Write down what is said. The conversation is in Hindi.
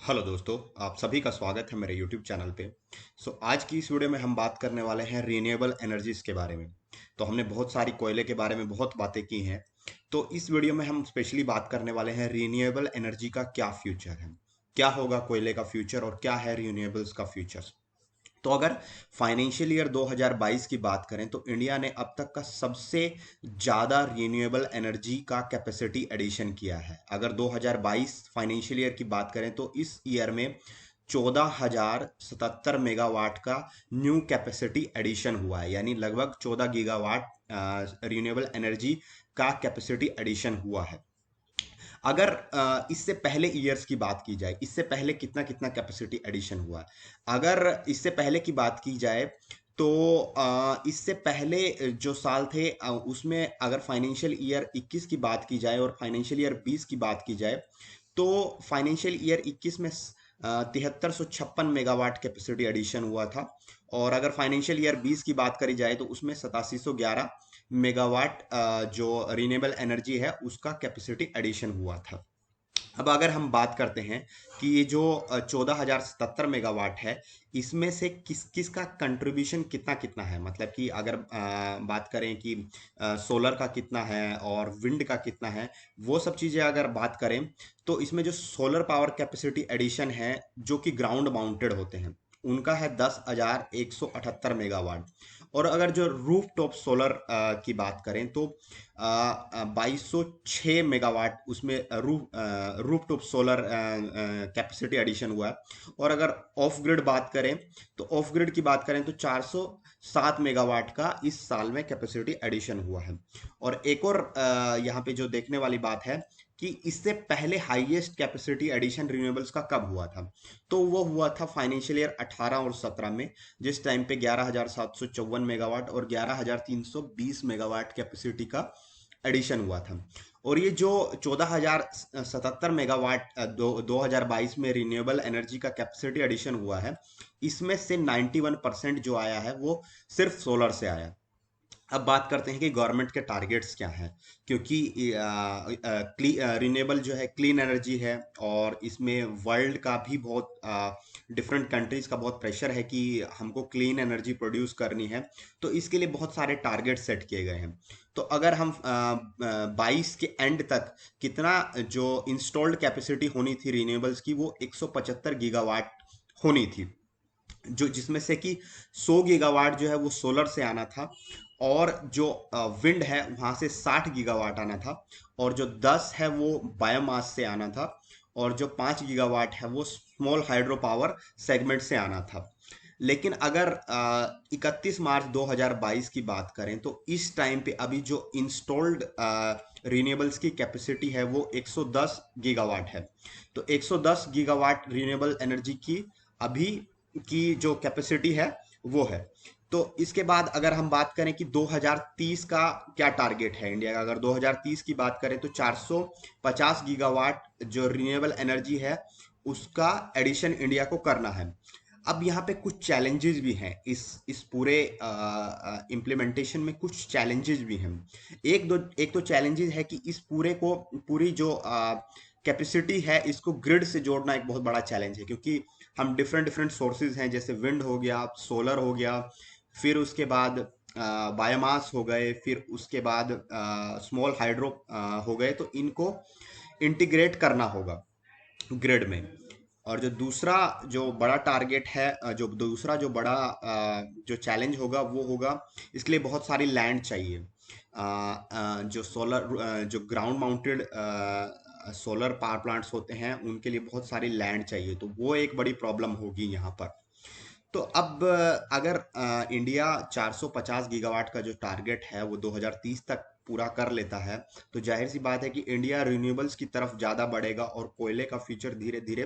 हेलो दोस्तों, आप सभी का स्वागत है मेरे यूट्यूब चैनल पे। आज की इस वीडियो में हम बात करने वाले हैं रीन्यूएबल एनर्जीज के बारे में। तो हमने बहुत सारी कोयले के बारे में बहुत बातें की हैं। तो इस वीडियो में हम स्पेशली बात करने वाले हैं रीन्यूएबल एनर्जी का क्या फ्यूचर है, क्या होगा कोयले का फ्यूचर और क्या है रीन्यूएबल्स का फ्यूचर। तो अगर फाइनेंशियल ईयर 2022 की बात करें तो इंडिया ने अब तक का सबसे ज़्यादा रीन्यूएबल एनर्जी का कैपेसिटी एडिशन किया है। अगर 2022 फाइनेंशियल ईयर की बात करें तो इस ईयर में 14,077 मेगावाट का न्यू कैपेसिटी एडिशन हुआ है, यानी लगभग 14 गीगावाट रीन्यूएबल एनर्जी का कैपेसिटी एडिशन हुआ है। अगर इससे पहले ईयर्स की बात की जाए, इससे पहले कितना कितना कैपेसिटी एडिशन हुआ है। अगर इससे पहले की बात की जाए तो इससे पहले जो साल थे उसमें अगर फाइनेंशियल ईयर 21 की बात की जाए और फाइनेंशियल ईयर 20 की बात की जाए तो फाइनेंशियल ईयर 21 में 7356 मेगावाट कैपेसिटी एडिशन हुआ था। और अगर फाइनेंशियल ईयर 20 की बात करी जाए तो उसमें 8711 मेगावाट जो रिन्यूएबल एनर्जी है उसका कैपेसिटी एडिशन हुआ था। अब अगर हम बात करते हैं कि ये जो 14,077 मेगावाट है, इसमें से किस किस का कंट्रीब्यूशन कितना कितना है, मतलब कि अगर बात करें कि सोलर का कितना है और विंड का कितना है, वो सब चीज़ें अगर बात करें तो इसमें जो सोलर पावर कैपेसिटी एडिशन है जो कि ग्राउंड माउंटेड होते हैं उनका है 10,178 मेगावाट। और अगर जो रूफ टॉप सोलर की बात करें तो 2206 मेगावाट उसमें rooftop solar capacity addition हुआ है। और अगर ऑफ ग्रिड बात करें तो ऑफ ग्रिड की बात करें तो 407 मेगावाट का इस साल में कैपेसिटी एडिशन हुआ है। और एक और यहाँ पे जो देखने वाली बात है कि इससे पहले हाईएस्ट कैपेसिटी एडिशन रिन्यूएबल्स का कब हुआ था, तो वो हुआ था फाइनेंशियल ईयर 18 और 17 में, जिस टाइम पे 11,754 मेगावाट और 11,320 मेगावाट कैपेसिटी का एडिशन हुआ था। और ये जो 14,077 मेगावाट 2022 में रिन्यूएबल एनर्जी का कैपेसिटी एडिशन हुआ है, इसमें से 91% जो आया है वो सिर्फ सोलर से आया। अब बात करते हैं कि गवर्नमेंट के टारगेट्स क्या हैं, क्योंकि रिन्यूएबल जो है क्लीन एनर्जी है और इसमें वर्ल्ड का भी बहुत डिफरेंट कंट्रीज का बहुत प्रेशर है कि हमको क्लीन एनर्जी प्रोड्यूस करनी है। तो इसके लिए बहुत सारे टारगेट सेट किए गए हैं। तो अगर हम 22 के एंड तक कितना जो इंस्टॉल्ड कैपेसिटी होनी थी रिन्यूएबल्स की वो 175 गीगावाट होनी थी, जो जिसमें से कि 100 गीगावाट जो है वो सोलर से आना था और जो विंड है वहां से 60 गीगावाट आना था और जो 10 है वो बायोमास से आना था और जो 5 गीगावाट है वो स्मॉल हाइड्रो पावर सेगमेंट से आना था। लेकिन अगर 31 मार्च 2022 की बात करें तो इस टाइम पे अभी जो इंस्टॉल्ड रिन्यूएबल्स की कैपेसिटी है वो 110 गीगावाट है। तो 110 गीगावाट रिन्यूएबल एनर्जी की अभी की जो कैपेसिटी है वो है। तो इसके बाद अगर हम बात करें कि 2030 का क्या टारगेट है इंडिया का, अगर 2030 की बात करें तो 450 गीगावाट जो रिन्यूएबल एनर्जी है उसका एडिशन इंडिया को करना है। अब यहाँ पे कुछ चैलेंजेस भी हैं, इस पूरे इम्प्लीमेंटेशन में कुछ चैलेंजेस भी हैं। एक तो चैलेंजेस है कि इस पूरी जो कैपेसिटी है इसको ग्रिड से जोड़ना एक बहुत बड़ा चैलेंज है, क्योंकि हम डिफरेंट डिफरेंट सोर्सेज हैं, जैसे विंड हो गया, सोलर हो गया, फिर उसके बाद बायोमास हो गए, फिर उसके बाद स्मॉल हाइड्रो हो गए। तो इनको इंटीग्रेट करना होगा ग्रिड में। और जो दूसरा जो बड़ा टारगेट है जो दूसरा जो बड़ा जो चैलेंज होगा वो होगा, इसके लिए बहुत सारी लैंड चाहिए। जो जो ground mounted solar power plants होते हैं उनके लिए बहुत सारी लैंड चाहिए, तो वो एक बड़ी प्रॉब्लम होगी यहाँ पर। तो अब अगर इंडिया 450 गीगावाट का जो टारगेट है वो 2030 तक पूरा कर लेता है तो जाहिर सी बात है कि इंडिया रिन्यूएबल्स की तरफ ज़्यादा बढ़ेगा और कोयले का फ्यूचर धीरे धीरे